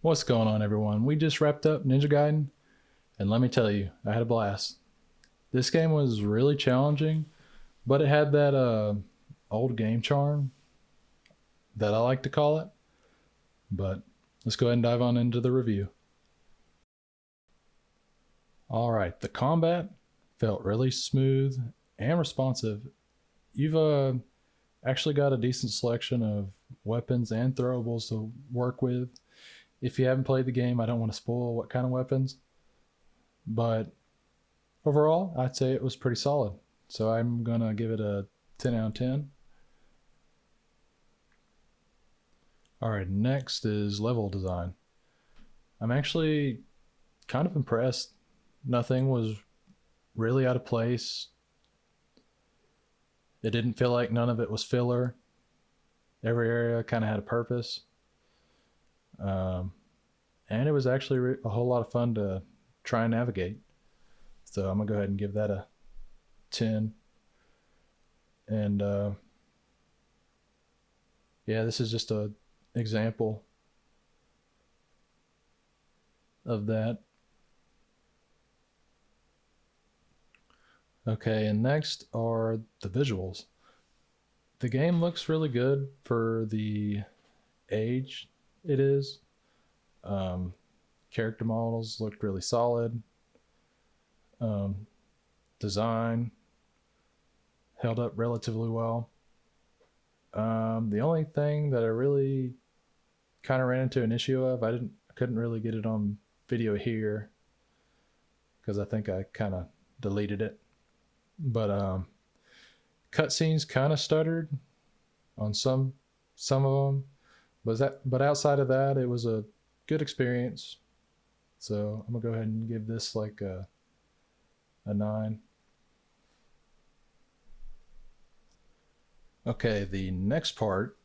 What's going on, everyone? We just wrapped up Ninja Gaiden, and let me tell you, I had a blast. This game was really challenging, but it had that old game charm that I like to call it. But let's go ahead and dive on into the review. All right, the combat felt really smooth and responsive. You've actually got a decent selection of weapons and throwables to work with. If you haven't played the game, I don't want to spoil what kind of weapons, but overall, I'd say it was pretty solid. So I'm going to give it a 10 out of 10. All right, next is level design. I'm actually kind of impressed. Nothing was really out of place. It didn't feel like none of it was filler. Every area kind of had a purpose. And it was actually a whole lot of fun to try and navigate. So I'm going to go ahead and give that a 10. And yeah, this is just a example of that. Okay, and next are the visuals. The game looks really good for the age it is. Character models looked really solid. Design held up relatively well. The only thing that I really kind of ran into an issue of, I couldn't really get it on video here because I think I kind of deleted it. But cutscenes kind of stuttered on some of them, but outside of that, it was a good experience. So I'm gonna go ahead and give this like a 9. Okay, the next part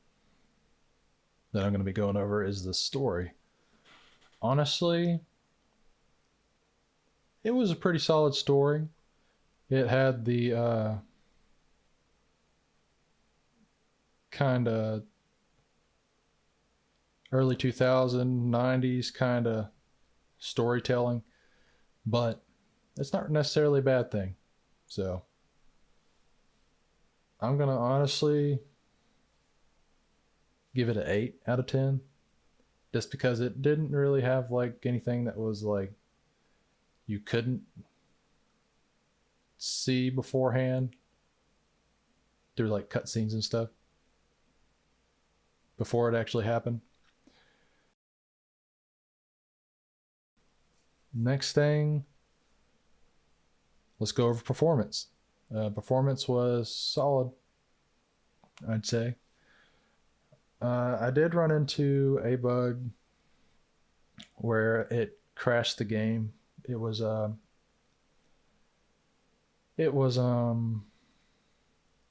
that I'm going to be going over is the story. Honestly, it was a pretty solid story. It had the kind of early 90s kind of storytelling, but it's not necessarily a bad thing. So I'm going to honestly give it an 8 out of 10 just because it didn't really have like anything that was like you couldn't see beforehand through like cutscenes and stuff before it actually happened. Next thing, let's go over performance. Performance was solid, I'd say. I did run into a bug where it crashed the game. It was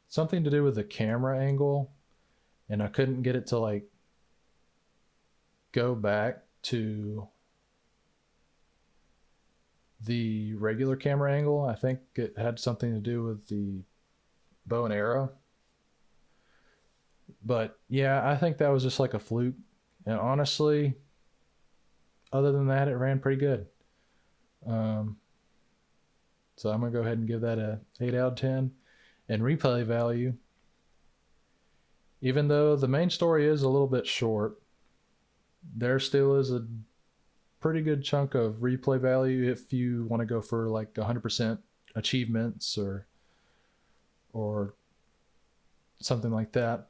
something to do with the camera angle, and I couldn't get it to like go back to the regular camera angle. I think it had something to do with the bow and arrow. But yeah, I think that was just like a fluke. And honestly, other than that, it ran pretty good. So I'm going to go ahead and give that a 8 out of 10. And replay value, even though the main story is a little bit short, there still is a pretty good chunk of replay value if you want to go for like 100% achievements or something like that.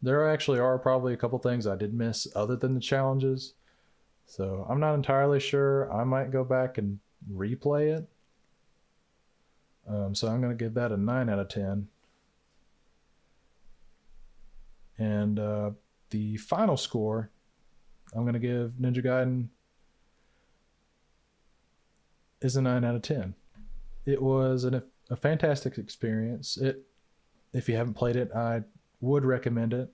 There actually are probably a couple things I did miss other than the challenges, so I'm not entirely sure. I might go back and replay it. So I'm going to give that a 9 out of 10. And the final score, I'm going to give Ninja Gaiden is a 9 out of 10. It was a fantastic experience. If you haven't played it, I would recommend it.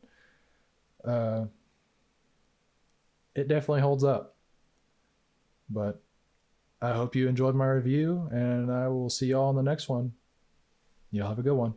It definitely holds up. But I hope you enjoyed my review, and I will see y'all on the next one. Y'all have a good one.